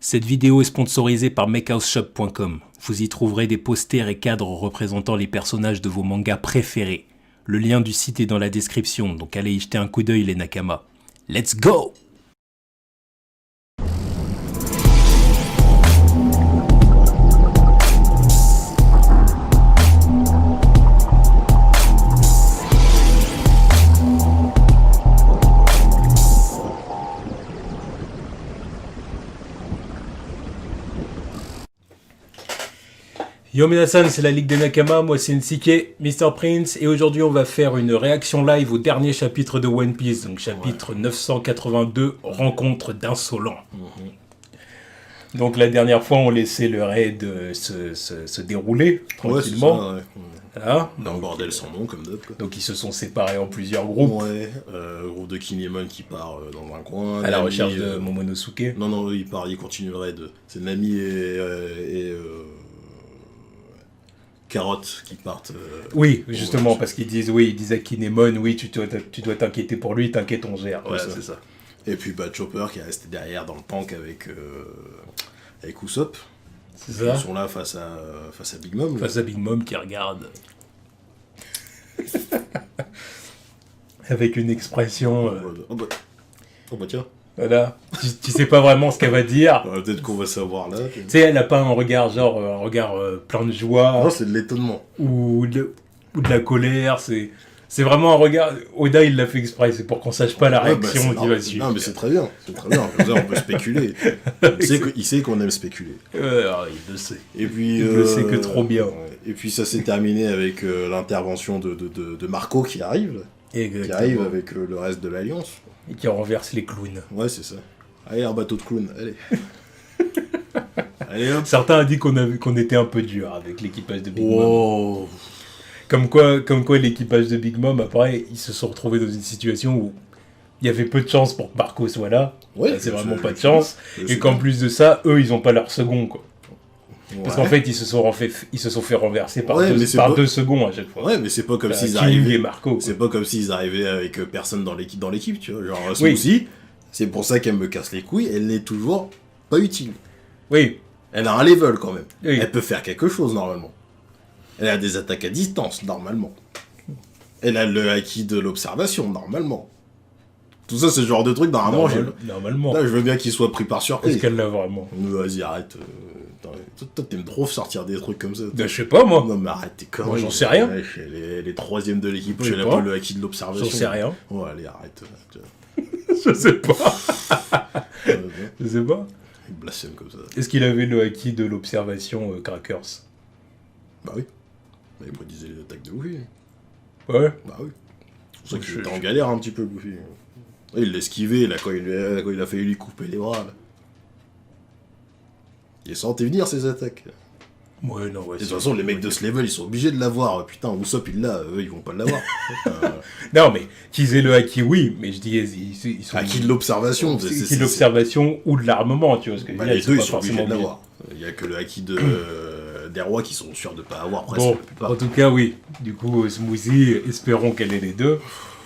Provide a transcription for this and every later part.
Cette vidéo est sponsorisée par makehouseshop.com. Vous y trouverez des posters et cadres représentant les personnages de vos mangas préférés. Le lien du site est dans la description, donc allez y jeter un coup d'œil les Nakama. Let's go! Yo minasan, c'est la Ligue des Nakama, moi c'est Nsike, Mr. Prince, et aujourd'hui on va faire une réaction live au dernier chapitre de One Piece, donc chapitre 982, Rencontre d'insolents. Donc la dernière fois on laissait le raid se dérouler tranquillement. Ouais, Voilà. Dans le bordel sans nom comme d'hab. Donc ils se sont séparés en plusieurs groupes. Ouais, groupe de Kinemon qui part dans un coin. À la Nami, recherche de Momonosuke. Non, il continue le raid. C'est Nami et Carotte qui partent. Oui, justement, parce qu'ils disent à Kinemon, oui, tu dois t'inquiéter pour lui, t'inquiète, on gère. Ouais, c'est ça. Et puis Chopper qui est resté derrière dans le tank avec Usopp. C'est ça. Ils sont là face à Big Mom. Face à Big Mom qui regarde. Avec une expression. Oh bah tiens. Voilà. Tu sais pas vraiment ce qu'elle va dire. Peut-être qu'on va savoir là. Tu sais, elle a pas un regard plein de joie. Non, c'est de l'étonnement. Ou de la colère. C'est vraiment un regard. Oda, il l'a fait exprès. C'est pour qu'on sache pas la réaction qui va suivre. Non, mais c'est très bien. C'est très bien. Comme ça, on peut spéculer. Il sait qu'on aime spéculer. Il le sait. Et puis, il le sait que trop bien. Et puis ça s'est terminé avec l'intervention de Marco qui arrive. Exactement. Qui arrive avec le reste de l'Alliance. Et qui renverse les clowns. Ouais, c'est ça. Allez, un bateau de clowns, allez. Allez, hop. Certains ont dit qu'on était un peu dur avec l'équipage de Big Mom. Oh. Comme quoi l'équipage de Big Mom, après, ils se sont retrouvés dans une situation où il y avait peu de chance pour que Marco soit là. Ouais, c'est vraiment pas de chance. Et qu'en plus de ça, eux, ils ont pas leur second, quoi. Parce qu'en fait, ils se sont fait renverser par deux secondes à chaque fois. Ouais, mais c'est pas comme s'ils arrivaient. C'est pas comme s'ils arrivaient avec personne dans l'équipe, tu vois. Genre, Smoothie, c'est pour ça qu'elle me casse les couilles, elle n'est toujours pas utile. Oui. Elle a un level quand même. Oui. Elle peut faire quelque chose normalement. Elle a des attaques à distance normalement. Elle a le acquis de l'observation normalement. Tout ça, c'est le genre de truc normalement. Normalement. Là, je veux bien qu'il soit pris par surprise. Est-ce qu'elle l'a vraiment? Vas-y, arrête. Toi, t'aimes trop sortir des trucs comme ça. Je sais pas, moi. Non, mais arrête tes conneries. Moi, j'en sais rien. Elle est troisième de l'équipe, elle a pas le acquis de l'observation. J'en sais rien. Ouais, allez, arrête. Je sais pas. Je sais pas. Il blasphème comme ça. Est-ce qu'il avait le acquis de l'observation Crackers? Bah oui. Il prédisait les attaques de Luffy. Ouais. Bah oui. C'est pour ça qu'il était en galère un petit peu, Luffy. Il l'a esquivé, là, quand il a fallu lui couper les bras, là. Il sentait venir ces attaques. Ouais, non, ouais. De toute façon, les mecs de ce level, ils sont obligés de l'avoir. Putain, Usopp, il l'a, eux, ils vont pas l'avoir. Non, mais qu'ils aient le acquis, oui, mais je dis, ils sont... Acquis de l'observation. Acquis de l'observation ou de l'armement, tu vois ce que je veux dire. Les deux, ils sont obligés de l'avoir. Il y a que le acquis des rois qui sont sûrs de pas avoir, presque, bon, la plupart. En tout cas, oui. Du coup, Smoothie, espérons qu'elle ait les deux.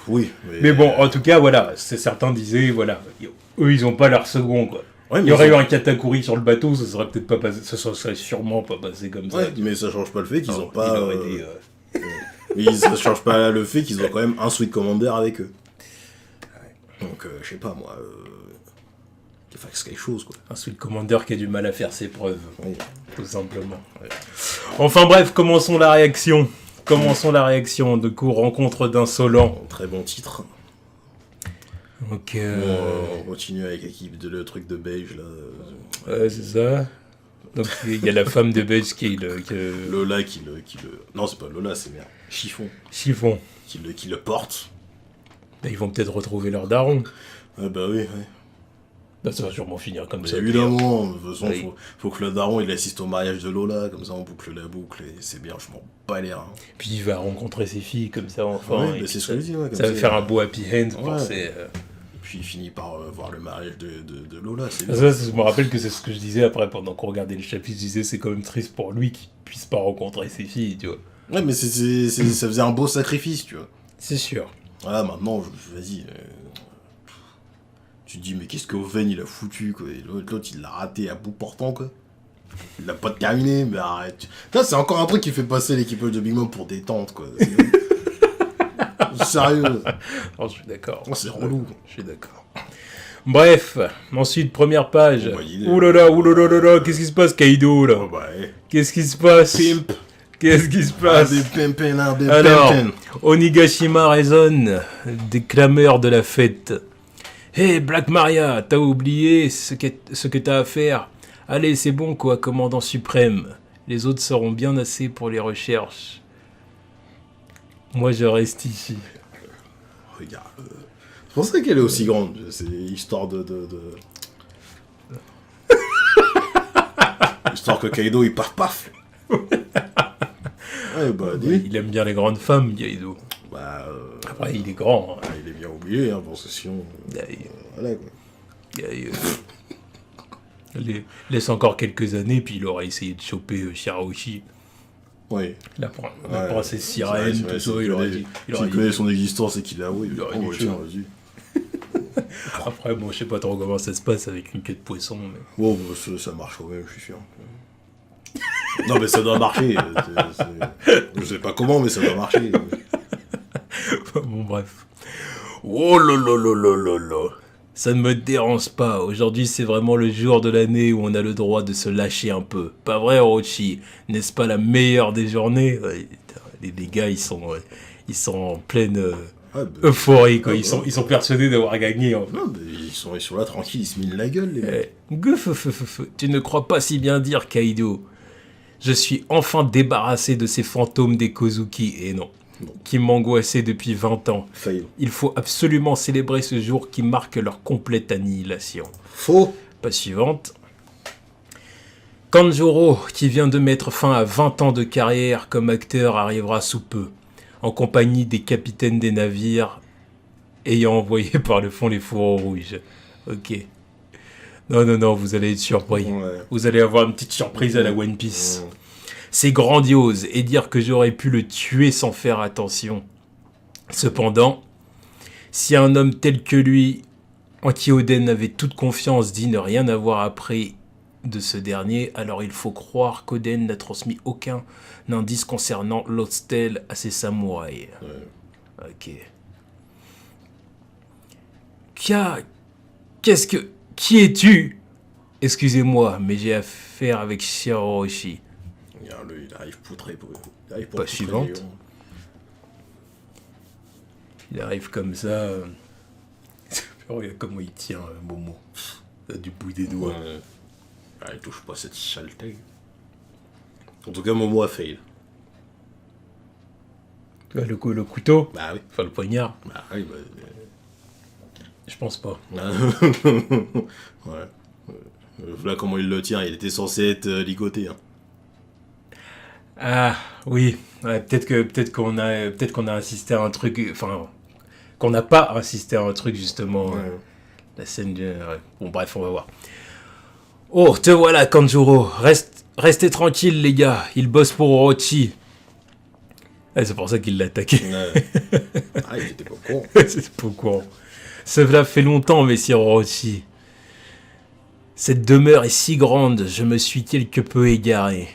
Oui. Mais bon, en tout cas, voilà, certains disaient, voilà, eux, ils ont pas leur second, quoi. Ouais, il y aurait eu un Katakuri sur le bateau, ça serait peut-être pas passé, ça serait sûrement pas passé comme ça. Ouais, mais ça change pas le fait qu'ils ont pas. Ça change pas le fait qu'ils ont quand même un Sweet Commander avec eux. Ouais. Donc, je sais pas moi. Qu'il fasse quelque chose, quoi. Un Sweet Commander qui a du mal à faire ses preuves. Oui. Tout simplement. Ouais. Enfin bref, commençons la réaction. De coup, rencontre d'insolents. Très bon titre. Donc, on continue avec l'équipe le truc de Beige là. Ouais, c'est ça. Donc il y a la femme de Beige qui Lola qui le. Non, c'est pas Lola, c'est merde. Chiffon. Qui le porte. Là, ils vont peut-être retrouver leur daron. Ah bah oui. Là, ça va sûrement finir comme ça. Évidemment, de toute façon, faut que le daron il assiste au mariage de Lola, comme ça on boucle la boucle et c'est bien, je m'en bats les reins. Puis il va rencontrer ses filles comme ça enfin. Ouais, c'est ce que je dis, ouais, ça va faire un beau happy end pour Puis il finit par voir le mariage de Lola. Ça, je me rappelle que c'est ce que je disais après pendant qu'on regardait le chapitre, je disais c'est quand même triste pour lui qu'il puisse pas rencontrer ses filles, tu vois. Ouais, mais ça faisait un beau sacrifice, tu vois. C'est sûr. Voilà, maintenant, vas-y. Tu te dis, mais qu'est-ce que Oven il a foutu, quoi. Et l'autre, il l'a raté à bout portant, quoi. Il l'a pas terminé, mais arrête. Là, c'est encore un truc qui fait passer l'équipe de Big Mom pour détente, quoi. Sérieux. Non, je suis d'accord. Oh, c'est relou. Je suis d'accord. Bref, ensuite, première page. Bah, Oulala, qu'est-ce qui se passe, Kaido, là? Oh, bah, Qu'est-ce qui se passe? Pimp. Qu'est-ce qui se passe? Des pimpins, Alors, Onigashima raisonne des clameurs de la fête. Hé, Black Maria, t'as oublié ce que t'as à faire? Allez, c'est bon, quoi, commandant suprême. Les autres seront bien assez pour les recherches. Moi, je reste ici. Regarde. C'est pour ça qu'elle est aussi grande. C'est histoire de... Histoire que Kaido, il paf. Ouais, bah, Il aime bien les grandes femmes, Kaido. Bah, Après, il est grand. Hein. Il est bien oublié, hein, parce que sinon... voilà, quoi. Laisse encore quelques années, puis il aura essayé de choper Shirahoshi. Oui. La princesse sirène, tout ça, il aurait dit. S'il connaît son existence et qu'il l'a avoué, il aurait dit, tiens, vas-y. Après, bon, je sais pas trop comment ça se passe avec une queue de poisson. Mais... Bon, bah, ça marche quand même, je suis sûr. Non, mais ça doit marcher. Je sais pas comment, mais ça doit marcher. Bon, bref. Oh là. Ça ne me dérange pas. Aujourd'hui, c'est vraiment le jour de l'année où on a le droit de se lâcher un peu. Pas vrai, Orochi? N'est-ce pas la meilleure des journées? Les gars, ils sont en pleine euphorie, quoi. Ils sont persuadés d'avoir gagné. En fait. Non, mais ils sont là tranquilles, ils se minent la gueule, les mecs. Tu ne crois pas si bien dire, Kaido. Je suis enfin débarrassé de ces fantômes des Kozuki. Et non. Qui m'angoissaient depuis 20 ans. Fail. Il faut absolument célébrer ce jour qui marque leur complète annihilation. Faux. Page suivante. Kanjuro, qui vient de mettre fin à 20 ans de carrière comme acteur, arrivera sous peu, en compagnie des capitaines des navires ayant envoyé par le fond les fourreaux rouges. Ok. Non, vous allez être surpris. Ouais. Vous allez avoir une petite surprise à la One Piece. C'est grandiose, et dire que j'aurais pu le tuer sans faire attention. Cependant, si un homme tel que lui, en qui Oden avait toute confiance, dit ne rien avoir appris de ce dernier, alors il faut croire qu'Oden n'a transmis aucun indice concernant l'hostel à ses samouraïs. Ouais. Ok. Qui es-tu? Excusez-moi, mais j'ai affaire avec Shirahoshi. Regarde-le, il arrive poutré. Pas suivante. Il arrive comme ça. Regarde comment il tient, Momo. Du bout des doigts. Il touche pas cette saleté. En tout cas, Momo a fail. Tu vois, le couteau? Bah oui. Enfin, le poignard? Bah oui, Je pense pas. Ouais. Voilà comment il le tient, il était censé être ligoté. Hein. Ah, oui. Ouais, peut-être qu'on a insisté à un truc... Enfin, qu'on n'a pas insisté à un truc, justement. Ouais. La scène de... Ouais. Bon, bref, on va voir. Oh, te voilà, Kanjuro. Restez tranquille, les gars. Il bosse pour Orochi. Ah, c'est pour ça qu'il l'a attaqué. Ouais. Ah, il était pas au courant. C'est pas au courant. Cela fait longtemps, messire Orochi. Cette demeure est si grande, je me suis quelque peu égaré.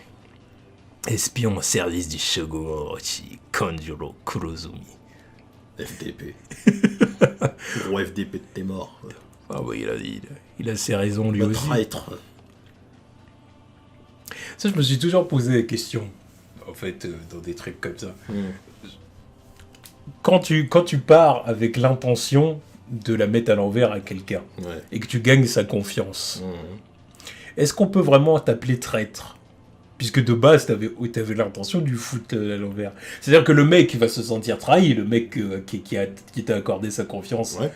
Espion au service du Shogun Orochi, Kanjuro Kurozumi. FDP. Gros FDP de tes morts. Ah oui, il a ses raisons, lui Le aussi. traître. Ça, je me suis toujours posé la question, en fait, dans des trucs comme ça. Quand tu pars avec l'intention de la mettre à l'envers à quelqu'un, et que tu gagnes sa confiance, est-ce qu'on peut vraiment t'appeler traître? Puisque de base, t'avais l'intention de lui foutre à l'envers. C'est-à-dire que le mec va se sentir trahi, le mec qui t'a accordé sa confiance. Ouais.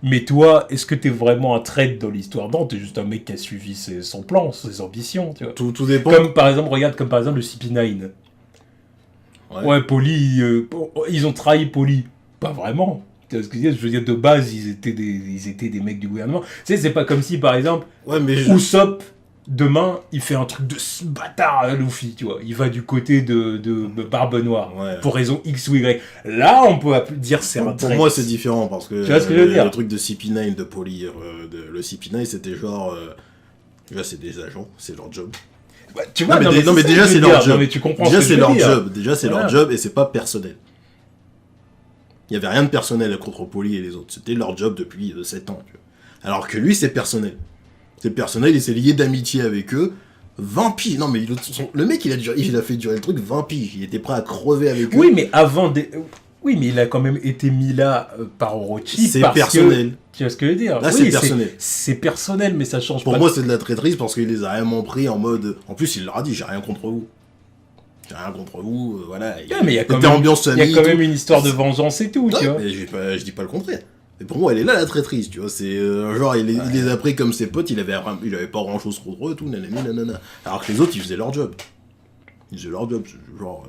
Mais toi, est-ce que t'es vraiment un traître dans l'histoire? Non, t'es juste un mec qui a suivi son plan, ses ambitions, tu vois. Tout dépend. Comme par exemple le CP9. Ouais, Poli, ils ont trahi Poli. Pas vraiment. Tu vois ce que je veux dire, de base, ils étaient des mecs du gouvernement. Tu sais, c'est pas comme si, par exemple, Ouais, mais Usopp Demain, il fait un truc de bâtard à Luffy, tu vois. Il va du côté de Barbe Noire, pour raison X ou Y. Là, on peut dire c'est un trait. Pour moi, c'est différent, parce que, tu vois ce que je veux dire, le truc de CP9, de Poly, le CP9, c'était genre... là, c'est des agents, c'est leur job. Bah, tu vois, non, mais déjà, c'est leur job. Non, mais tu comprends déjà, ce que c'est je veux leur dire. job. Déjà, c'est leur job, et c'est pas personnel. Il y avait rien de personnel contre Poly et les autres. C'était leur job depuis 7 ans, tu vois. Alors que lui, c'est personnel. C'est personnel, il s'est lié d'amitié avec eux. 20 piges. Non, mais le mec, il a fait durer le truc 20 piges. Il était prêt à crever avec eux. Oui, mais oui, mais il a quand même été mis là par Orochi. C'est personnel. Tu vois ce que je veux dire? Là, c'est personnel. C'est personnel, mais ça change pas. Pour moi, c'est de la traîtrise parce qu'il les a vraiment pris en mode... En plus, il leur a dit, j'ai rien contre vous. J'ai rien contre vous, voilà. Mais il y a quand même une histoire de vengeance et tout, tu vois. Mais je dis pas le contraire. Mais pour moi, elle est là, la traîtrise, tu vois. C'est genre, il les a pris comme ses potes, il avait pas grand chose contre eux, tout, nanana. Alors que les autres, ils faisaient leur job. Genre...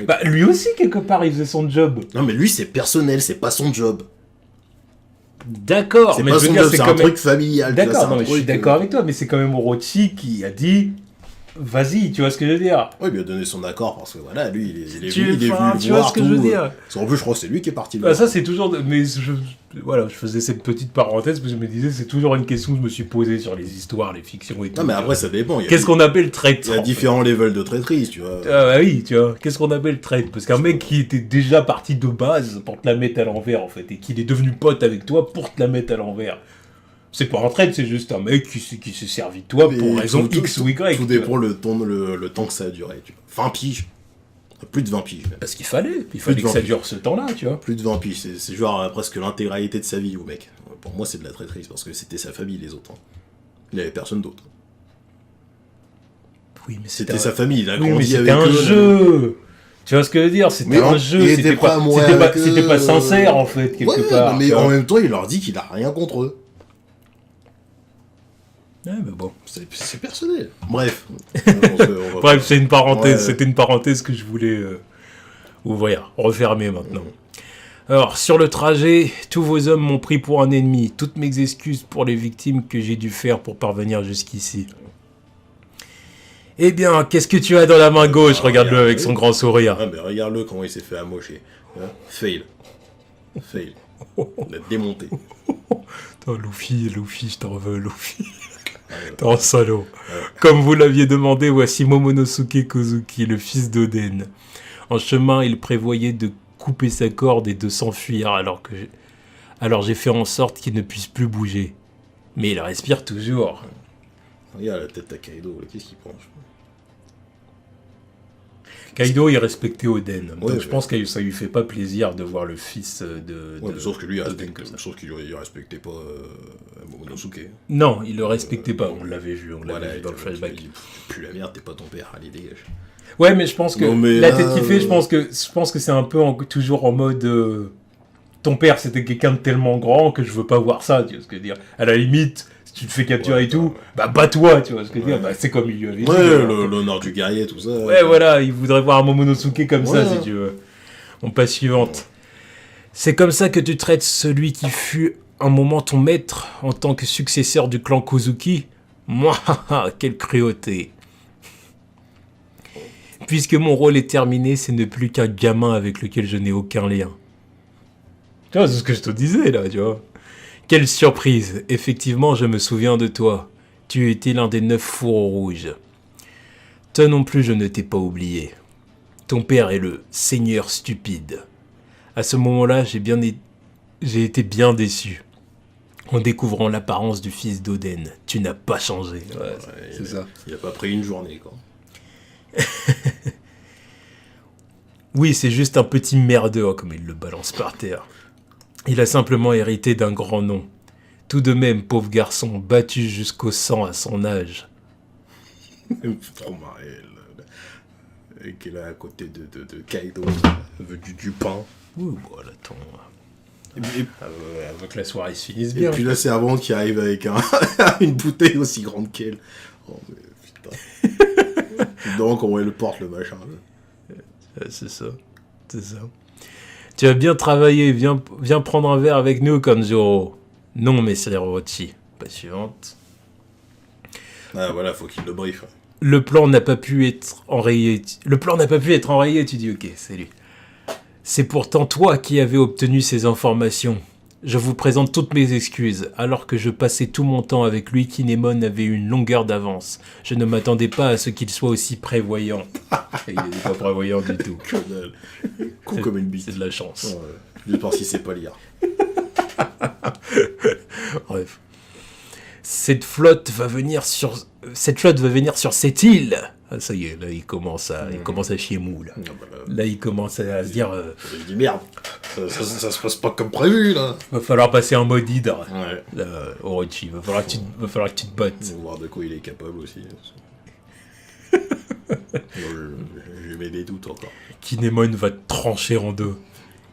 Bah, lui aussi, quelque part, il faisait son job. Non, mais lui, c'est personnel, c'est pas son job. D'accord, mais pas son job, c'est un truc familial. D'accord, non, mais je suis d'accord avec toi, mais c'est quand même Orochi qui a dit... Vas-y, tu vois ce que je veux dire? Oui, il lui a donné son accord parce que voilà, lui, il est venu tu le voir. Tu vois ce que je veux dire? En plus, je crois que c'est lui qui est parti. Ça, c'est toujours. Mais voilà, je faisais cette petite parenthèse parce que je me disais, c'est toujours une question que je me suis posée sur les histoires, les fictions et tout. Non, mais après, ça dépend. Qu'est-ce qu'on appelle traître? Il y a différents levels de traîtrise, tu vois. Ah, bah oui, tu vois. Qu'est-ce qu'on appelle traître? Parce qu'un mec qui était déjà parti de base pour te la mettre à l'envers, en fait, et qu'il est devenu pote avec toi pour te la mettre à l'envers. C'est pas un traître, c'est juste un mec qui s'est servi de toi pour raison X ou Y. Tout dépend le temps que ça a duré, tu vois. 20 piges. Plus de 20 piges. Même. Parce qu'il fallait que ça dure ce temps-là, tu vois. Plus de 20 piges, c'est genre presque l'intégralité de sa vie, au mec. Pour moi, c'est de la traîtrise, parce que c'était sa famille, les autres. Hein. Il n'y avait personne d'autre. Oui, mais c'était sa famille, il a grandi mais avec eux. C'était un jeu. Tu vois ce que je veux dire? C'était un jeu, c'était pas sincère, en fait, quelque part. Mais en même temps, il leur dit qu'il a rien contre eux. Ouais, mais bon. C'est personnel. Bref. Bref, c'est une parenthèse. C'était une parenthèse que je voulais ouvrir, refermer maintenant. Alors, sur le trajet, tous vos hommes m'ont pris pour un ennemi. Toutes mes excuses pour les victimes que j'ai dû faire pour parvenir jusqu'ici. Eh bien, qu'est-ce que tu as dans la main gauche? Regarde-le avec son grand sourire. Ah, mais regarde-le comment il s'est fait amocher. Hein? Fail. On a démonté. Putain, Luffy, je t'en veux, Luffy. T'es un salaud. Comme vous l'aviez demandé, voici Momonosuke Kozuki, le fils d'Oden. En chemin, il prévoyait de couper sa corde et de s'enfuir, alors j'ai fait en sorte qu'il ne puisse plus bouger. Mais il respire toujours. Regarde la tête à Kaido, qu'est-ce qu'il pense? Kaido, il respectait Oden. Donc je pense que ça lui fait pas plaisir de voir le fils de sauf que lui, sauf qu'il respectait pas Momonosuke. Non, il le respectait pas. On l'avait vu dans le flashback. Plus la merde, t'es pas ton père, allez dégage. Ouais, mais je pense que la tête qu'il fait, je pense que c'est un peu toujours en mode ton père c'était quelqu'un de tellement grand que je veux pas voir ça, tu vois ce que je veux dire. À la limite, si tu te fais capturer et tout, bah bats-toi, tu vois ce que je veux dire. Bah, c'est comme il lui avait dit. L'honneur du guerrier, tout ça. Ouais, voilà, il voudrait voir un Momonosuke comme ça, si tu veux. On passe suivante. C'est comme ça que tu traites celui qui fut un moment ton maître en tant que successeur du clan Kozuki? Moi, quelle cruauté. Puisque mon rôle est terminé, ce n'est plus qu'un gamin avec lequel je n'ai aucun lien. Tu vois, c'est ce que je te disais, là, tu vois. Quelle surprise. Effectivement, je me souviens de toi. Tu étais l'un des 9 fourreaux rouges. Toi non plus, je ne t'ai pas oublié. Ton père est le seigneur stupide. À ce moment-là, j'ai été bien déçu. En découvrant l'apparence du fils d'Oden, tu n'as pas changé. Ouais, c'est ça. Il n'a pas pris une journée, quoi. Oui, c'est juste un petit merdeux, comme il le balance par terre. Il a simplement hérité d'un grand nom. Tout de même, pauvre garçon, battu jusqu'au sang à son âge. Trop marré, et qu'il est à côté de Kaido, veut du pain. Oui, voilà, attends. Avant que la soirée se finisse bien. Et puis la servante qui arrive avec une bouteille aussi grande qu'elle. Oh, mais putain. Donc, comment elle le porte, le machin. C'est ça. Tu as bien travaillé, viens prendre un verre avec nous, Kanjuro. Non, messire Orochi. Pas suivante. Ah voilà, faut qu'il le brief. Le plan n'a pas pu être enrayé. Le plan n'a pas pu être enrayé, tu dis ok, c'est lui. C'est pourtant toi qui avais obtenu ces informations. Je vous présente toutes mes excuses. Alors que je passais tout mon temps avec lui, Kinemon avait une longueur d'avance. Je ne m'attendais pas à ce qu'il soit aussi prévoyant. Il n'est pas prévoyant du tout. Con comme une bite. C'est de la chance. Ouais. Juste parce qu'il sait pas lire. Bref. Cette flotte va venir sur cette île. Ah, ça y est, là il commence à chier mou là. Là il commence à se dire. Je dis merde. Ça se passe pas comme prévu là. Va falloir passer en mode hydre. Ouais. Là, Orochi, va falloir que tu te battes. On va voir de quoi il est capable aussi. Je mets des doutes encore. Kinemon va te trancher en deux.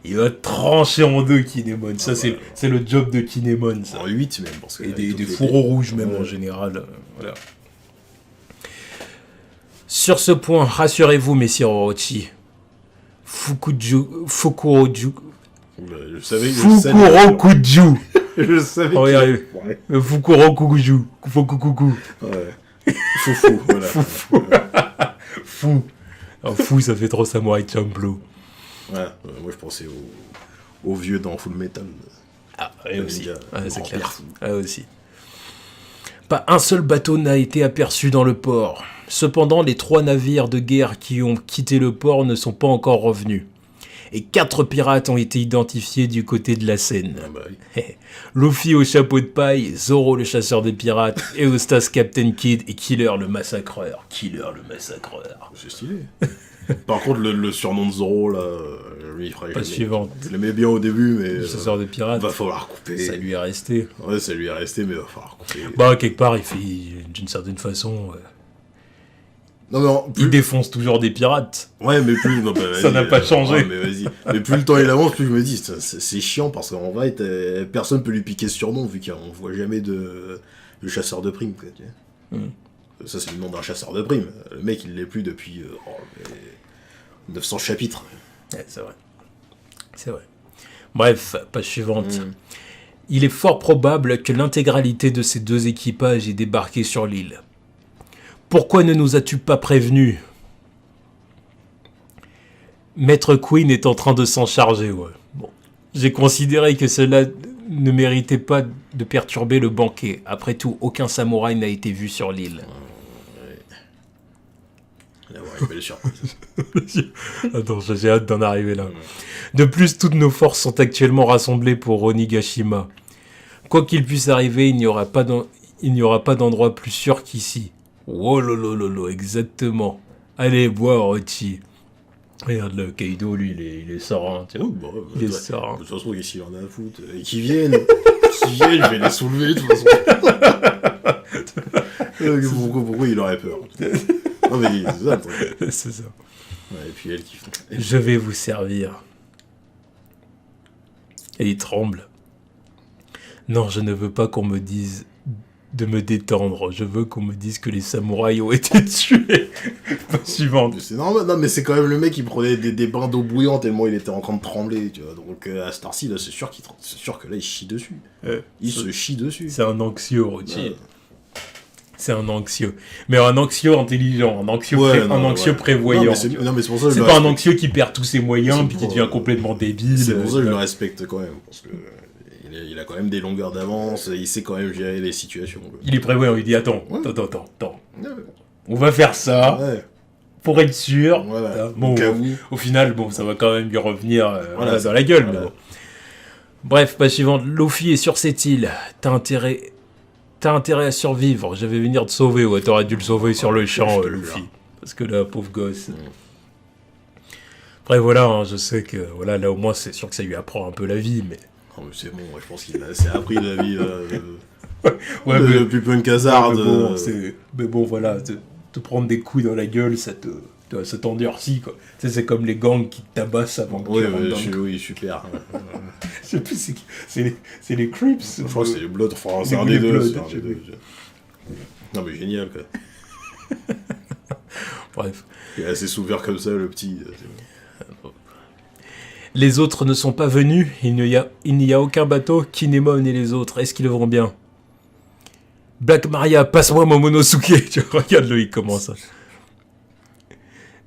Il va te trancher en deux, Kinemon. Ça, c'est le job de Kinemon, ça. En 8 même. Parce que et des fourreaux rouges, même, en général. Voilà. Sur ce point, rassurez-vous, messieurs Orochi. Fukurokuju. Je savais. Je savais. Oh, ouais. Fukurokuju. Fukukuku. Ouais. Foufou, voilà. Foufou. Fou. Alors, fou, ça fait trop Samurai Champloo. Ouais, moi je pensais au vieux dans Full Metal. Ah, et aussi. C'est clair. Ah, aussi. Pas un seul bateau n'a été aperçu dans le port. Cependant, les 3 navires de guerre qui ont quitté le port ne sont pas encore revenus. Et 4 pirates ont été identifiés du côté de la Seine. Ah bah oui. Luffy au chapeau de paille, Zoro le chasseur de pirates, Eustace Captain Kidd et Killer le massacreur. C'est stylé. Par contre, le surnom de Zoro, là, lui, il ferait Pas suivante. Je l'aimais bien au début, mais... Le chasseur de pirates. Va falloir couper. Ça lui est resté. Ouais, ça lui est resté, mais va falloir couper. Bah, quelque part, il fait, d'une certaine façon... Non, non, il défonce toujours des pirates. Ouais, mais plus... Non, bah, ça n'a pas changé. Ouais, mais vas-y. Mais plus le temps il avance, plus je me dis, c'est chiant, parce qu'en vrai, personne peut lui piquer ce surnom, vu qu'on voit jamais de chasseur de primes, quoi, tu vois. Ça, c'est le nom d'un chasseur de primes. Le mec, il l'est plus depuis 900 chapitres. Ouais, c'est vrai. Bref, page suivante. Il est fort probable que l'intégralité de ces 2 équipages ait débarqué sur l'île. Pourquoi ne nous as-tu pas prévenus ? Maître Queen est en train de s'en charger, ouais. Bon. J'ai considéré que cela ne méritait pas de perturber le banquet. Après tout, aucun samouraï n'a été vu sur l'île. Une belle surprise. Attends, j'ai hâte d'en arriver là. De plus, toutes nos forces sont actuellement rassemblées pour Onigashima. Quoi qu'il puisse arriver, il n'y aura pas d'endroit plus sûr qu'ici. Oh lolo, exactement. Allez, bois, Orochi. Regarde le Kaido, lui, il est serein. Il est serein. De toute façon, ici, il en a à foutre. Et qui viennent, je vais les soulever, de toute façon. Pourquoi il aurait peur? Non, mais c'est ça, le truc. C'est ça. Ouais, et puis elle qui font. Je vais vous servir. Et il tremble. Non, je ne veux pas qu'on me dise de me détendre. Je veux qu'on me dise que les samouraïs ont été tués. Suivante. C'est normal. Non, mais c'est quand même le mec qui prenait des bains d'eau bouillante tellement il était en train de trembler, tu vois. Donc à cette heure-ci, là, c'est sûr que là, il chie dessus. Il se chie dessus. C'est un anxieux, Orochi. C'est un anxieux. Mais un anxieux intelligent, un anxieux prévoyant. Non, mais c'est pour ça que c'est pas un anxieux qui perd tous ses moyens puis qui devient complètement débile. C'est pour ça que je le respecte quand même. Parce que il a quand même des longueurs d'avance, il sait quand même gérer les situations. Quoi. Il est prévoyant, il dit attends. On va faire ça. Pour être sûr. Voilà. Bon, au final, ça va quand même lui revenir dans la gueule. Mais bon. Bref, page suivante. Luffy est sur cette île. T'as intérêt à survivre. Je vais venir te sauver. Ouais, t'aurais dû le sauver sur le champ, Luffy. Parce que là, pauvre gosse. Après, voilà, je sais que là, au moins, c'est sûr que ça lui apprend un peu la vie, mais... Non, mais c'est bon, je pense qu'il a assez appris la vie depuis Punk Hazard. Mais bon, voilà, te prendre des coups dans la gueule, ça t'endurcit, quoi. Tu sais, c'est comme les gangs qui te tabassent avant que tu rentres dans oui, super. Je sais plus, c'est les Crips. Je crois que c'est les Bloods, enfin, c'est un des deux. Non, mais génial, quoi. Bref. Il est assez souverain comme ça, le petit. Les autres ne sont pas venus, il n'y a aucun bateau, Kinemon et les autres, est-ce qu'ils vont bien ? Black Maria, passe-moi Momonosuke. Tu vois, regarde-le, il commence.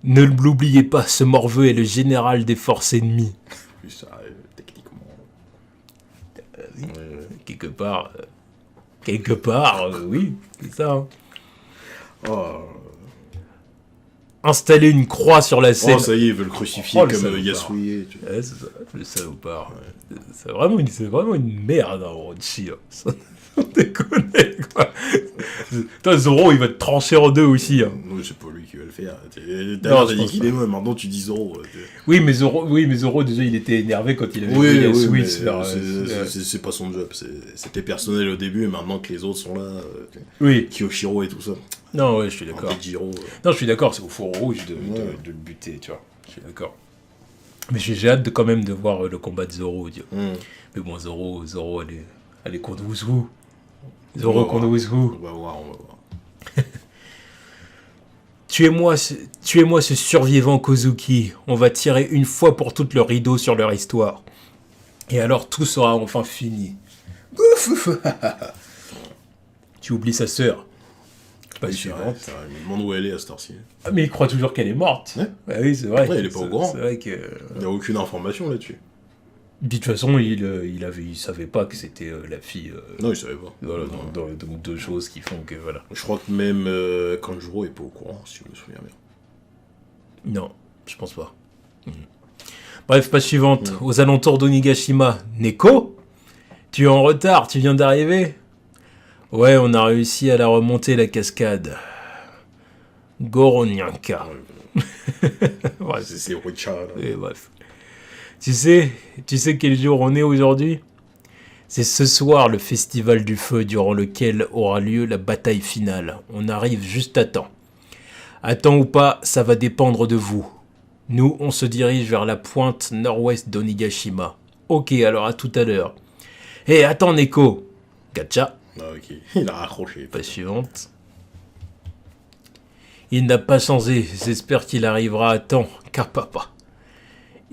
Ne l'oubliez pas, ce morveux est le général des forces ennemies. Plus ça, techniquement. Quelque part, oui, c'est ça. Hein. Oh. Installer une croix sur la scène. Oh, ça y est, il veut le crucifier comme Yasui. Ouais, c'est ça, le salopard. Ouais. C'est vraiment une merde, hein, Orochi. Hein. On déconne, quoi. Putain, Zoro, il va te trancher en deux aussi. Hein. Oui, c'est pas lui qui va le faire. D'ailleurs, t'as dit qu'il est mort, maintenant tu dis Zoro. Oui, mais Zoro, déjà, il était énervé quand il avait vu Yasui se faire... C'est pas son job. C'était personnel au début, et maintenant que les autres sont là, oui. Kyoshiro et tout ça. Non, ouais, je suis d'accord. Non, je suis d'accord, c'est au four rouge de le buter, tu vois. Je suis d'accord. Mais j'ai hâte quand même de voir le combat de Zoro. Mais bon, Zoro, elle est contre Wuzu. Zoro contre Wuzu. On va voir. Tuez-moi ce survivant Kozuki. On va tirer une fois pour toutes le rideau sur leur histoire. Et alors tout sera enfin fini. Tu oublies sa sœur. Pas suivante. Il me demande où elle est à cette heure-ci. Ah, mais il croit toujours qu'elle est morte. Ouais. Oui, c'est vrai. Ouais, il est pas au courant. C'est vrai que... Il n'y a aucune information là-dessus. De toute façon, il savait pas que c'était la fille. Non, il savait pas. Voilà, donc deux choses qui font que voilà. Je crois que même Kanjuro est pas au courant, si je me souviens bien. Non, je pense pas. Bref, page suivante. Aux alentours d'Onigashima, Neko, tu es en retard, tu viens d'arriver. Ouais, on a réussi à la remonter la cascade. Goronyanka. Ouais, c'est Richa. Bref. Tu sais quel jour on est aujourd'hui ? C'est ce soir le festival du feu durant lequel aura lieu la bataille finale. On arrive juste à temps. À temps ou pas, ça va dépendre de vous. Nous, on se dirige vers la pointe nord-ouest d'Onigashima. Ok, alors à tout à l'heure. Hé, attends Neko. Gacha. Ah, ok, il a raccroché. Page suivante. Il n'a pas changé. J'espère qu'il arrivera à temps, car papa.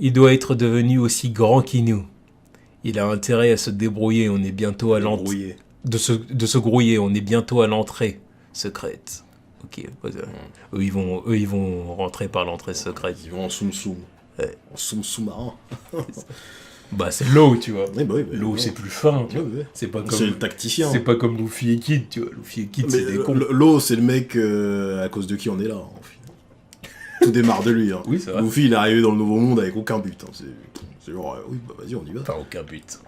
Il doit être devenu aussi grand qu'il nous. Il a intérêt à se débrouiller. On est bientôt à l'entrée. De se grouiller. On est bientôt à l'entrée secrète. Ok. Eux, ils vont rentrer par l'entrée secrète. Ils vont en soum-soum. Ouais. En soum-sous-marin. Bah, c'est l'eau, tu vois. Oui, l'eau, c'est plus fin. Tu vois. C'est pas comme. C'est le tacticien. C'est pas comme Luffy et Kid, tu vois. Luffy et Kid, c'est des cons. L'eau, c'est le mec à cause de qui on est là, en fait. Tout démarre de lui. Hein. Oui, c'est vrai. Luffy, il est arrivé dans le Nouveau Monde avec aucun but. Hein. C'est genre, oui, bah vas-y, on y va. Enfin, aucun but.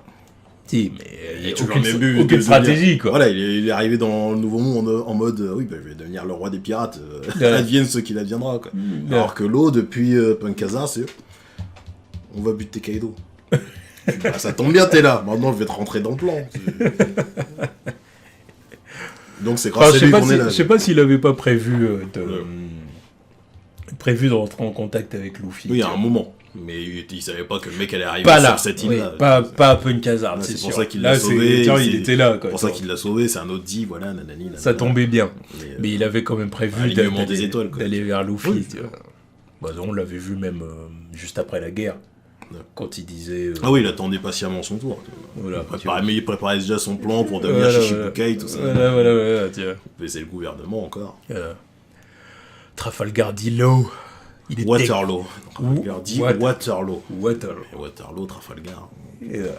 Si, mais il y a aucune stratégie, quoi. Voilà, il est arrivé dans le Nouveau Monde en mode, oui, bah, je vais devenir le roi des pirates. Advienne ce qu'il adviendra, quoi. Alors que l'eau, depuis Punk Hazard, c'est... On va buter Kaido. Bah, ça tombe bien, t'es là. Maintenant, je vais te rentrer dans le plan. Donc, c'est grâce à lui qu'on est là. Je sais pas s'il avait pas prévu de rentrer en contact avec Luffy. Oui, à un moment. Mais il savait pas que le mec allait arriver sur cette île-là. Pas à Punk Hazard, c'est sûr. C'est pour ça qu'il l'a sauvé. Il était là, quoi. C'est pour ça qu'il l'a sauvé, c'est un autre dit, voilà, nanani. Ça tombait bien. Mais il avait quand même prévu d'aller vers Luffy. Oui, bah, on l'avait vu même juste après la guerre. Quand il disait... Ah oui, il attendait patiemment son tour. Voilà, il préparait déjà son plan pour devenir Shichibukai, tout ça. Voilà, tiens. Mais c'est le gouvernement encore. Trafalgar dit l'eau. Waterloo. Trafalgar dit Waterloo. Waterloo, Trafalgar. Voilà.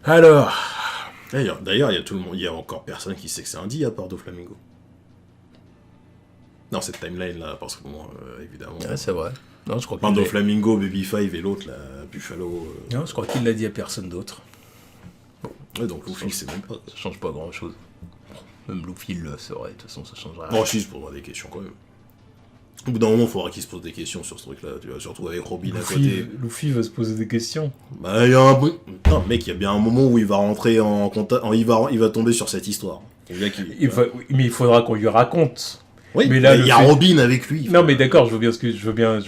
Alors... D'ailleurs, il y a tout le monde, il y a encore personne qui sait que c'est un dit à part Doflamingo. Non, cette timeline là, parce que bon, évidemment. Ah, c'est vrai. Non, je crois Doflamingo, Baby Five et l'autre, là, Buffalo. Non, je crois qu'il l'a dit à personne d'autre. Bon. Ouais, donc Luffy, c'est même pas. Ça change pas grand chose. Même Luffy le saurait, de toute façon, ça changera. Bon, si, il se posera des questions quand même. Au bout d'un moment, il faudra qu'il se pose des questions sur ce truc-là, tu vois, surtout avec Robin à côté. Luffy va se poser des questions. Bah, il y a un bruit. Non, mec, il y a bien un moment où il va rentrer en contact. Il va tomber sur cette histoire. Mais il faudra qu'on lui raconte. Oui, mais là, il y a Robin avec lui. Non, mais d'accord, je veux bien.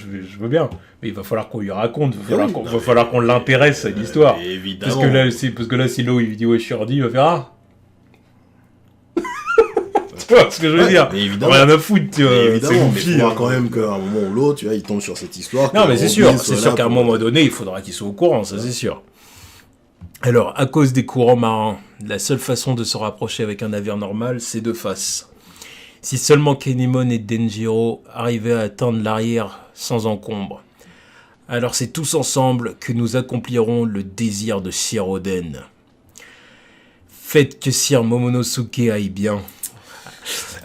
Mais il va falloir qu'on lui raconte. Il va falloir qu'on l'intéresse à l'histoire. Évidemment. Parce que là, si l'eau, il lui dit, ouais, je suis ordi, il va faire, ah. Tu vois ce que je veux dire? Évidemment. Rien à foutre, tu vois. Évidemment, mais il faudra quand même qu'à un moment ou l'autre, tu vois, il tombe sur cette histoire. Non, mais c'est sûr qu'à un moment donné, il faudra qu'il soit au courant, ça c'est sûr. Alors, à cause des courants marins, la seule façon de se rapprocher avec un navire normal, c'est de face. Si seulement Kinemon et Denjiro arrivaient à atteindre l'arrière sans encombre, alors c'est tous ensemble que nous accomplirons le désir de Shiroden. Faites que Sir Momonosuke aille bien.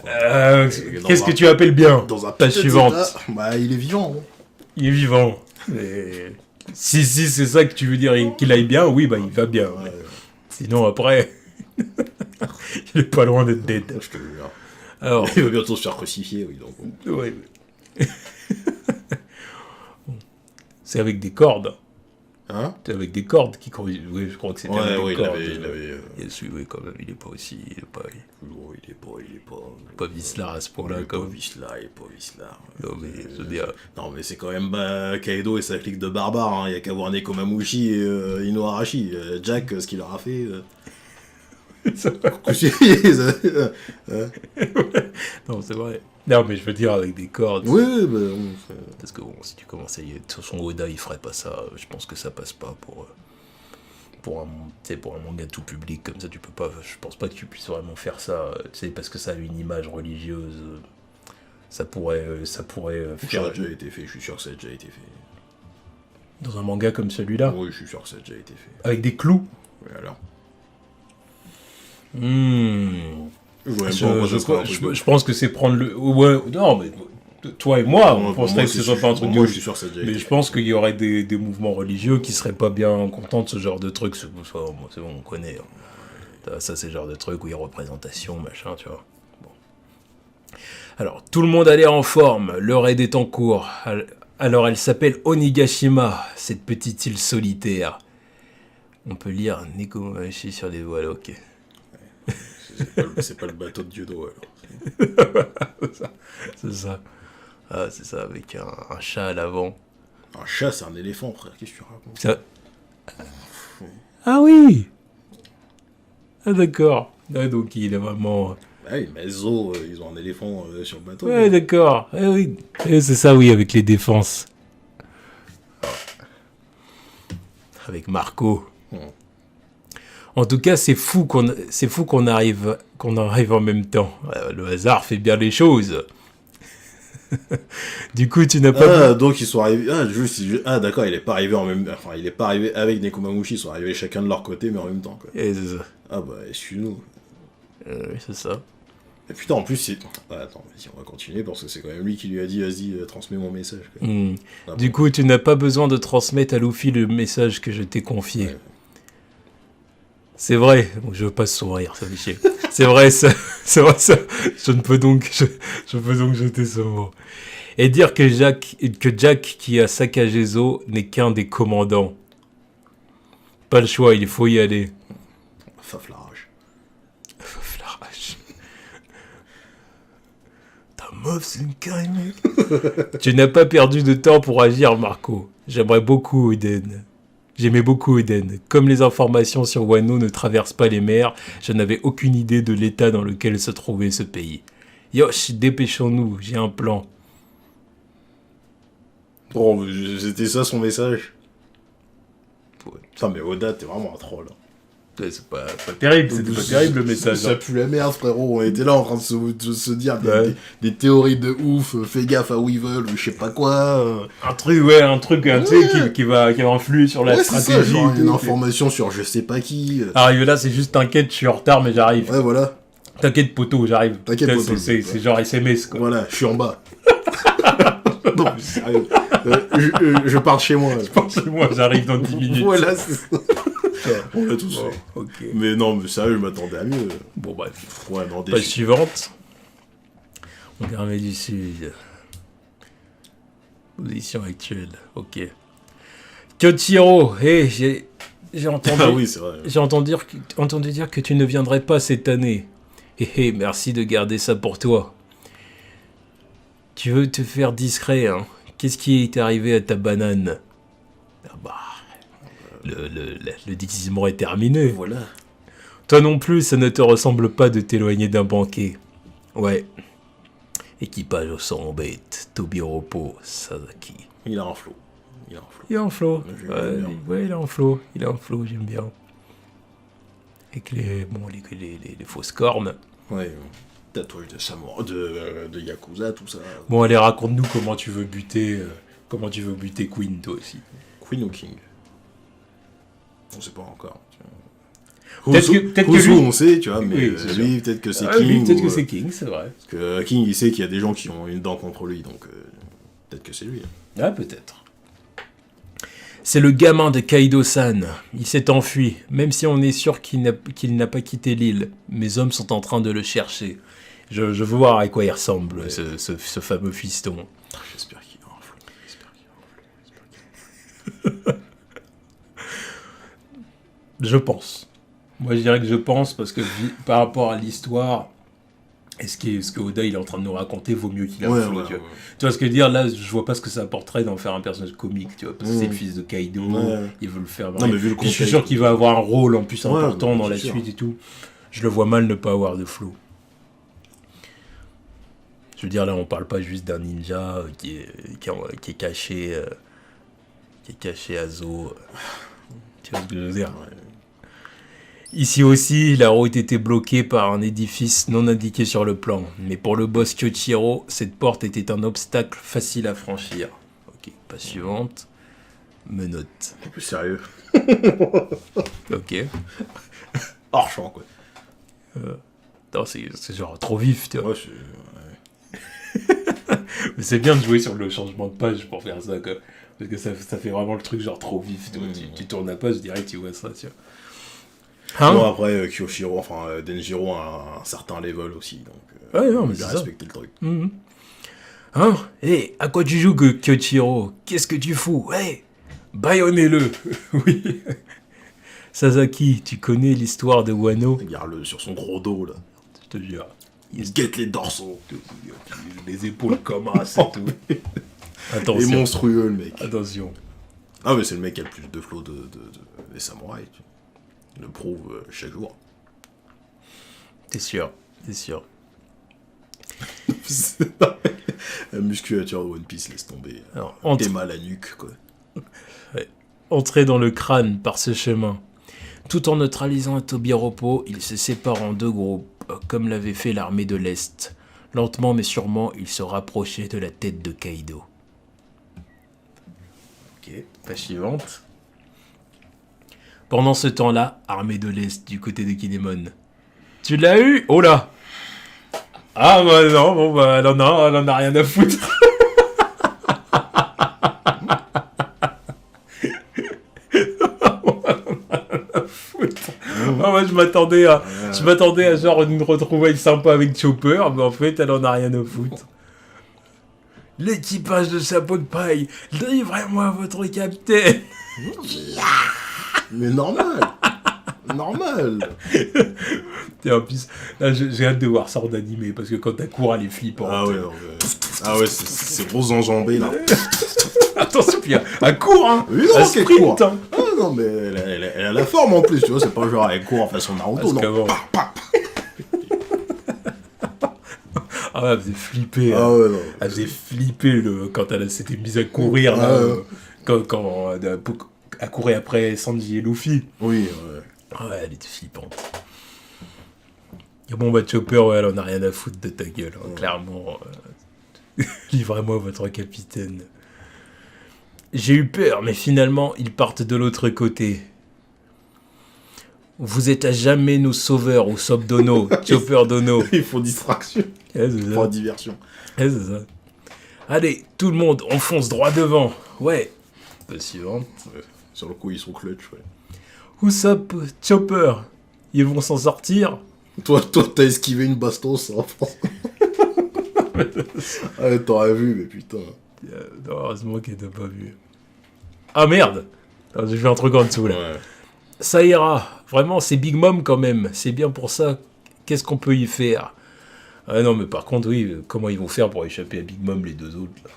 Qu'est-ce que tu appelles bien? Dans un page suivante. Bah, il est vivant. Hein. Il est vivant. Si c'est ça que tu veux dire, qu'il aille bien, oui, bah il va bien. Ouais. Sinon, après, il est pas loin d'être dead. Je te jure. Alors, il va bientôt se faire crucifier, oui. Donc. Ouais. C'est avec des cordes. Hein? C'est avec des cordes qui oui, je crois que c'était avec des cordes. Il avait... Oui, quand même, il est pas aussi... Il est pas Vislar à ce point-là, il est pas Vislar. Non, mais je veux dire... Non, mais c'est quand même Kaido et sa clique de barbares, hein. Il y a qu'à voir Nekomamushi et Inoarashi. Jack, ce qu'il leur a fait... Non, c'est vrai. Non, mais je veux dire avec des cordes. Oui, parce que bon, si tu commences à y être sur son Oda, il ferait pas ça. Je pense que ça passe pas pour un manga tout public comme ça. Tu peux pas. Je pense pas que tu puisses vraiment faire ça. Tu sais, parce que ça a une image religieuse. Ça pourrait faire. Ça a déjà été fait. Je suis sûr que ça a déjà été fait. Dans un manga comme celui-là. Oui, je suis sûr que ça a déjà été fait. Avec des clous. Oui, alors. Je pense que c'est prendre le... Ouais, non, mais toi et moi, on penserait que ce soit pas un truc de... Moi, je suis sûr que ça a déjà été Mais je pense qu'il y aurait des mouvements religieux qui seraient pas bien contents de ce genre de truc. C'est bon, on connaît. Hein. Ça, c'est le genre de truc où il y a représentation, machin, tu vois. Bon. Alors, tout le monde a l'air en forme. Leur aide est en cours. Alors, elle s'appelle Onigashima, cette petite île solitaire. On peut lire Nekomamushi sur des voiles, ok. C'est pas le bateau de Dieudo, alors. C'est ça. Ah, c'est ça, avec un chat à l'avant. Un chat, c'est un éléphant, frère. Qu'est-ce que tu racontes? Ça... Ah oui. Ah d'accord. Ah, donc il est vraiment... Ah oui, mais Zo, ils ont un éléphant sur le bateau. Ouais, d'accord. Ah, oui. Et c'est ça, oui, avec les défenses. Avec Marco. En tout cas, c'est fou qu'on arrive en même temps. Le hasard fait bien les choses. Du coup, tu n'as pas... Ah, donc ils sont arrivés... Ah, d'accord, il est pas arrivé en même... Enfin, il est pas arrivé avec Nekomamushi, ils sont arrivés chacun de leur côté, mais en même temps, quoi. Et c'est ça. Ah bah, excuse-nous. Oui, c'est ça. Et putain, en plus, c'est... Ah, attends, vas-y, on va continuer, parce que c'est quand même lui qui lui a dit, vas-y, transmets mon message. Quoi. Ah, du coup, tu n'as pas besoin de transmettre à Luffy le message que je t'ai confié. Ouais. C'est vrai, je veux pas sourire, ça fait chier. C'est vrai ça. Je peux donc jeter ce mot. Et dire que Jack qui a saccagé Zo n'est qu'un des commandants. Pas le choix, il faut y aller. Faf la rage. Ta meuf, c'est une carré, mec. Tu n'as pas perdu de temps pour agir, Marco. J'aimerais beaucoup Eden. J'aimais beaucoup Eden. Comme les informations sur Wano ne traversent pas les mers, je n'avais aucune idée de l'état dans lequel se trouvait ce pays. Yosh, dépêchons-nous, j'ai un plan. Bon, c'était ça son message. Putain, mais Oda, t'es vraiment un troll. C'est pas terrible, c'était pas terrible le message. Ça pue la merde, frérot. On était là en train de se dire des théories de ouf, fais gaffe à Weevil ou je sais pas quoi. Un truc qui va influer sur la stratégie. C'est ça, genre une information sur je sais pas qui. Arrive là, c'est juste t'inquiète, je suis en retard, mais j'arrive. Ouais, voilà. T'inquiète, poteau, j'arrive. T'inquiète, poteau. C'est genre SMS, quoi. Voilà, je suis en bas. Non, mais sérieux. Je pars de chez moi. J'arrive dans 10 minutes. Voilà, c'est ça. On a tous fait. Okay. Mais non, mais sérieux, je m'attendais à mieux. Bon, bref. Ouais, non, page suivante. On remet du sud. Position actuelle. Ok. Kyochiro, j'ai entendu. Ah oui, c'est vrai. J'ai entendu dire que tu ne viendrais pas cette année. Merci de garder ça pour toi. Tu veux te faire discret, hein? Qu'est-ce qui est arrivé à ta banane? Ah bah, le déguisement est terminé. Voilà. Toi non plus, ça ne te ressemble pas de t'éloigner d'un banquet. Ouais. Équipage au sang bête, Tobiropo, Sasaki. Il a un flow. Ouais, il a un flow, j'aime bien. Avec les fausses cornes. Ouais, tatouage de samouraï, de Yakuza, tout ça. Bon, allez, raconte-nous comment tu veux buter Queen, toi aussi. Queen ou King? On sait pas encore. Peut-être que lui... on sait, tu vois, mais oui, lui, peut-être que c'est King. King. Peut-être que c'est King, c'est vrai. Parce que King, il sait qu'il y a des gens qui ont une dent contre lui, donc peut-être que c'est lui. Ah, peut-être. C'est le gamin de Kaido-san. Il s'est enfui, même si on est sûr qu'il n'a pas quitté l'île. Mes hommes sont en train de le chercher. Je veux voir à quoi il ressemble, ouais. ce fameux fiston. J'espère qu'il est en flou. Je pense. Moi, je dirais que je pense, parce que par rapport à l'histoire, et ce que Oda il est en train de nous raconter, vaut mieux qu'il a un flow, tu vois. Tu vois ce que je veux dire? Là, je vois pas ce que ça apporterait d'en faire un personnage comique, tu vois, parce que c'est le fils de Kaido, il veut le faire. Non, mais vu le je suis sûr qu'il va avoir un rôle en plus important dans la suite et tout. Je le vois mal ne pas avoir de flow. Je veux dire, là, on parle pas juste d'un ninja qui est caché à Zo. Tu vois ce que je veux dire? Ouais. Ici aussi, la route était bloquée par un édifice non indiqué sur le plan. Mais pour le boss Kyoichiro, cette porte était un obstacle facile à franchir. Ok, pas suivante. Menottes. Un peu sérieux. Ok. Hors champ, quoi. Non, c'est genre trop vif, tu vois. Ouais, Mais c'est bien de jouer sur le changement de page pour faire ça, quoi. Parce que ça fait vraiment le truc genre trop vif, tu vois. Tu tournes la page, direct, tu vois ça, tu vois. Hein? Bon, après, Kyoshiro, Denjiro a un certain level aussi, donc non, mais il a respecté le truc. Hein? Hé, à quoi tu joues, Kyoichiro? Qu'est-ce que tu fous? Hé, baïonnez-le. Oui. Sasaki, tu connais l'histoire de Wano? Regarde-le sur son gros dos, là. Je te jure. Il se guette les dorsaux. Les épaules comme as et tout. Attention. Il est monstrueux, le mec. Attention. Ah, mais c'est le mec qui a le plus de flow des samouraïs. Il le prouve chaque jour. T'es sûr. La musculature de One Piece, laisse tomber. Alors, t'es mal à la nuque, quoi. Ouais. Entrer dans le crâne par ce chemin. Tout en neutralisant un Tobiropo, il se sépare en deux groupes, comme l'avait fait l'armée de l'Est. Lentement mais sûrement, il se rapprochait de la tête de Kaido. Ok, page suivante. Pendant ce temps-là, armée de l'Est, du côté de Kinemon. Tu l'as eu? Oh là! Ah bah non, bon bah elle en a rien à foutre. Moi je m'attendais à genre une retrouvaille sympa avec Chopper, mais en fait elle en a rien à foutre. L'équipage de chapeau de paille, livrez-moi votre capitaine. Mais normal. Et en plus, là, j'ai hâte de voir ça en animé, parce que quand ta cour elle est flippante. Ah ouais, c'est gros enjambé là. Attention, puis elle court, hein. Oui, non, elle sprint, hein. Ah non, mais elle a la forme en plus, tu vois, c'est pas genre elle court façon Naruto, non. Ah ouais, elle faisait flipper. Ah ouais, non. Elle faisait flipper quand elle s'était mise à courir, là. Quand elle courait après Sanji et Luffy. Oui, ouais. Ah ouais, elle était flippante. Et bon, bah, Chopper, ouais, elle en a rien à foutre de ta gueule, hein, clairement. Livrez-moi votre capitaine. J'ai eu peur, mais finalement, ils partent de l'autre côté. Vous êtes à jamais nos sauveurs au Sop Dono, Chopper Dono. Ils font distraction. Ouais, c'est ça. Pour la diversion. Ouais, c'est ça. Allez, tout le monde, on fonce droit devant. Ouais. La suivante. Ouais. Sur le coup, ils sont clutch, ouais. Usopp, Chopper, ils vont s'en sortir. Toi, t'as esquivé une bastos, hein, ah, t'aurais vu, mais putain. Non, heureusement qu'elle t'a pas vu. Ah merde! J'ai fait un truc en dessous là. Ouais. Ça ira. Vraiment, c'est Big Mom quand même. C'est bien pour ça. Qu'est-ce qu'on peut y faire? Ah non, mais par contre, oui, comment ils vont faire pour échapper à Big Mom, les deux autres là?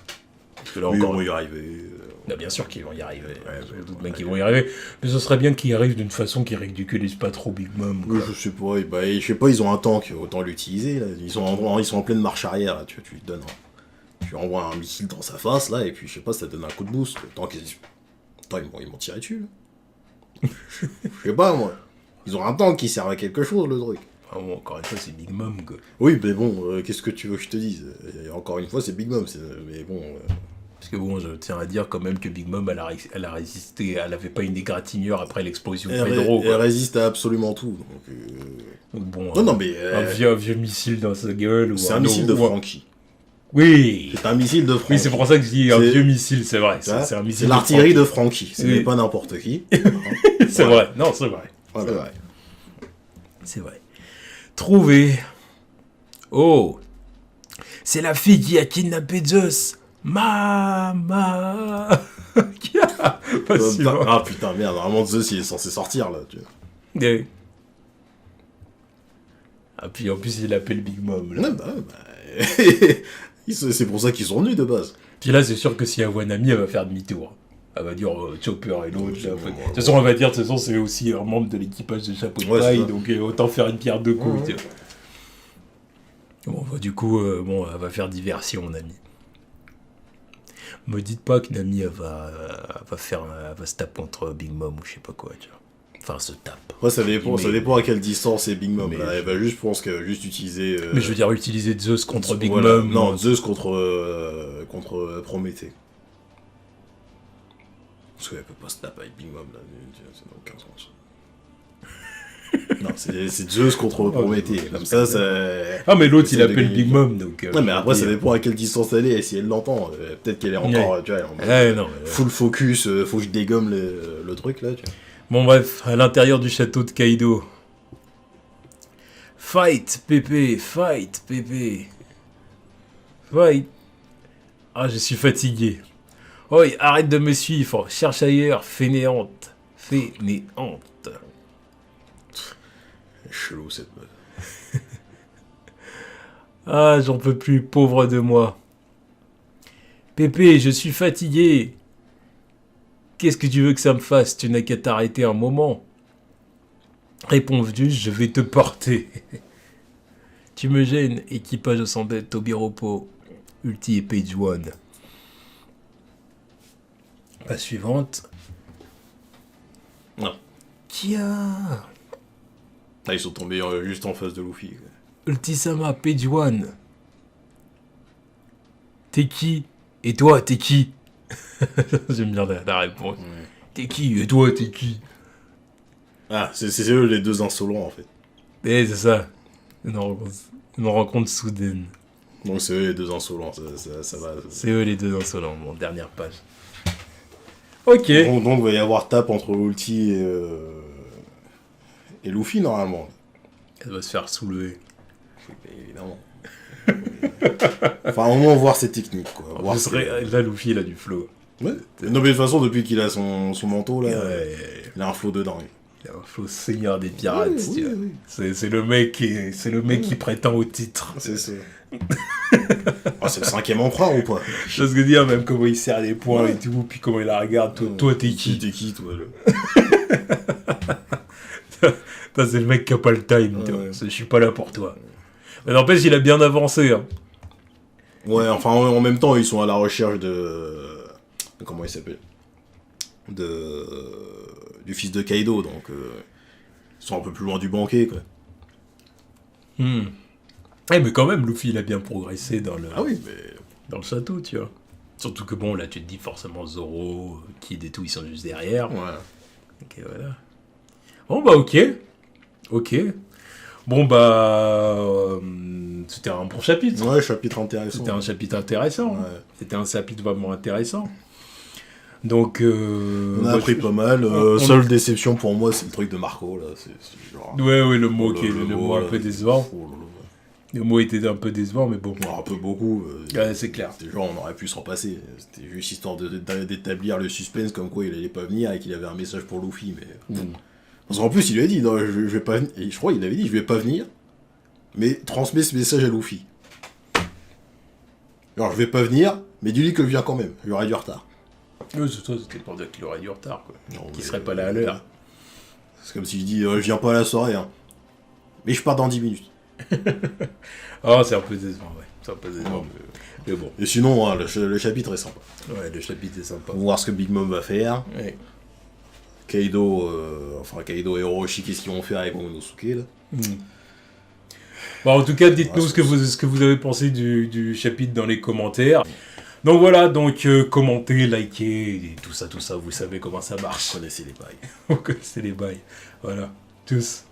Parce que là Oui, encore. ils vont y arriver. Non, bien sûr qu'ils vont y arriver. Ouais, d'autres mecs qui vont y arriver. Mais ce serait bien qu'ils arrivent d'une façon qui ridiculise pas trop Big Mom. Oui, je sais pas, ils ont un tank, autant l'utiliser. Là. Ils sont en pleine marche arrière, là. Tu lui donnes tu envoies un missile dans sa face, là, et puis je sais pas, ça te donne un coup de boost. Le tank, ils vont tirer dessus, là. Je sais pas, moi. Ils ont un tank qui sert à quelque chose, le truc. Ah bon, encore une fois, c'est Big Mom, quoi. Oui, mais bon, qu'est-ce que tu veux que je te dise? Encore une fois, c'est Big Mom, mais bon... Parce que bon, je tiens à dire quand même que Big Mom, elle a résisté, elle avait pas une égratignure après l'explosion de Pedro. Elle résiste à absolument tout. Donc bon, non, mais... un vieux missile dans sa gueule. C'est un missile de Frankie. Oui. C'est un missile de Frankie. Oui, c'est pour ça que je dis un vieux missile, c'est vrai. C'est un missile. C'est l'artillerie de Frankie. Ce n'est pas n'importe qui. C'est vrai. Non, c'est vrai. Voilà. C'est vrai. C'est vrai. Trouvé. Oh. C'est la fille qui a kidnappé Zeus. Mama. Qui a... Ah putain, merde. Normalement, Zeus, il est censé sortir, là. Tu vois. Et... Ah, puis en plus, il appelle Big Mom. Là. C'est pour ça qu'ils sont venus, de base. Puis là, c'est sûr que si elle voit Nami, elle va faire demi-tour. Elle va dire Chopper et l'autre. De toute façon, elle va dire, de toute façon, c'est aussi un membre de l'équipage de Chapeau de Paille, donc autant faire une pierre deux coups. Bon, bah, du coup, bon, elle va faire diversion, Nami. Me dites pas que Nami, elle va se taper contre Big Mom ou je sais pas quoi, tu vois. Enfin, se tape. Ouais, ça dépend à quelle distance est Big Mom. Là, elle va juste, je pense que juste utiliser... Mais je veux dire, utiliser Zeus contre Big Mom. Non, Zeus contre Prométhée. Parce qu'elle peut pas se taper avec Big Mom, là. Ça n'a aucun sens. Non, c'est Zeus contre Prométhée. Comme ça... Ah, mais l'autre, il appelle Big Mom, donc... ouais, mais après, ça dépend à quelle distance elle est, et si elle l'entend. Peut-être qu'elle est encore, tu vois, full focus, faut que je dégomme le truc, là, tu vois. Bon, bref, à l'intérieur du château de Kaido. Fight, Pépé, fight, Pépé. Fight. Ah, je suis fatigué. Oi, arrête de me suivre, cherche ailleurs, fainéante. Fainéante. Chelou cette meuf. Ah, j'en peux plus, pauvre de moi. Pépé, je suis fatigué. Qu'est-ce que tu veux que ça me fasse? Tu n'as qu'à t'arrêter un moment. Réponds juste, je vais te porter. Tu me gênes, équipage au centre Tobiropo. Ulti et page 1. La suivante. Non. Kia. Ah, ils sont tombés juste en face de Luffy. Ulti-sama, page 1. T'es qui? Et toi, t'es qui? J'aime bien la réponse. Ouais. T'es qui? Et toi, t'es qui? Ah, c'est eux les deux insolents, en fait. Eh, c'est ça. Une rencontre soudaine. Donc c'est eux les deux insolents, ça va. C'est eux les deux insolents, bon, dernière page. Ok. Donc il va y avoir tape entre Ulti et Luffy, normalement. Elle va se faire soulever. Évidemment. Enfin, au moins voir ses techniques, quoi. Voir là, Luffy, il a du flow. Ouais. Non, mais de toute façon, depuis qu'il a son manteau, là, il a un flow de dingue. Il a un flow seigneur des pirates, oui. C'est le mec qui prétend au titre. C'est ça. Ah, c'est le 5e empereur ou pas? Je sais ce que dire, même comment il serre les poings et tout, puis comment il la regarde. Toi, t'es qui? T'es qui, toi, c'est le mec qui a pas le time, je suis pas là pour toi. Mais n'empêche, il a bien avancé. Hein. Ouais, enfin, en même temps, ils sont à la recherche comment il s'appelle? Du fils de Kaido, donc ils sont un peu plus loin du banquet, quoi. Mais quand même, Luffy, il a bien progressé dans le château, tu vois. Surtout que bon, là, tu te dis forcément Zoro, Kid et tout, ils sont juste derrière. Ouais. Ok, voilà. Bon, bah, ok. Bon, bah... c'était un bon chapitre. Ouais, chapitre intéressant. C'était un chapitre intéressant. Ouais. C'était un chapitre vraiment intéressant. Donc... on a appris pas mal. Seule déception pour moi, c'est le truc de Marco, là. C'est genre... Ouais, le mot qui est le mot un peu décevant. Oh, le mot était un peu décevant, mais bon. Un peu beaucoup. Ouais, c'est clair. C'était genre, on aurait pu s'en passer. C'était juste histoire d'établir le suspense comme quoi il allait pas venir et qu'il avait un message pour Luffy, mais... Parce qu'en plus, il lui a dit, non, je vais pas venir. Et je crois qu'il avait dit, je vais pas venir, mais transmets ce message à Luffy. Alors, je vais pas venir, mais dis-lui que je viens quand même. J'aurai du retard. Oui, c'est ça, c'était pour dire qu'il aurait du retard, quoi. Qu'il serait pas là à l'heure. C'est comme si je dis, je viens pas à la soirée, hein. Mais je pars dans 10 minutes. Oh, c'est un peu décevant, ouais. C'est un peu décevant, mais bon. Et sinon, le chapitre est sympa. Ouais, le chapitre est sympa. On va voir ce que Big Mom va faire. Ouais. Kaido et Orochi, qu'est-ce qu'ils vont faire avec Momonosuke là. Bon, en tout cas, dites-nous ce que vous avez pensé du chapitre dans les commentaires. Donc voilà, commentez, likez, et tout ça, vous savez comment ça marche. Vous connaissez les bails. Vous connaissez les bails. Voilà, tous.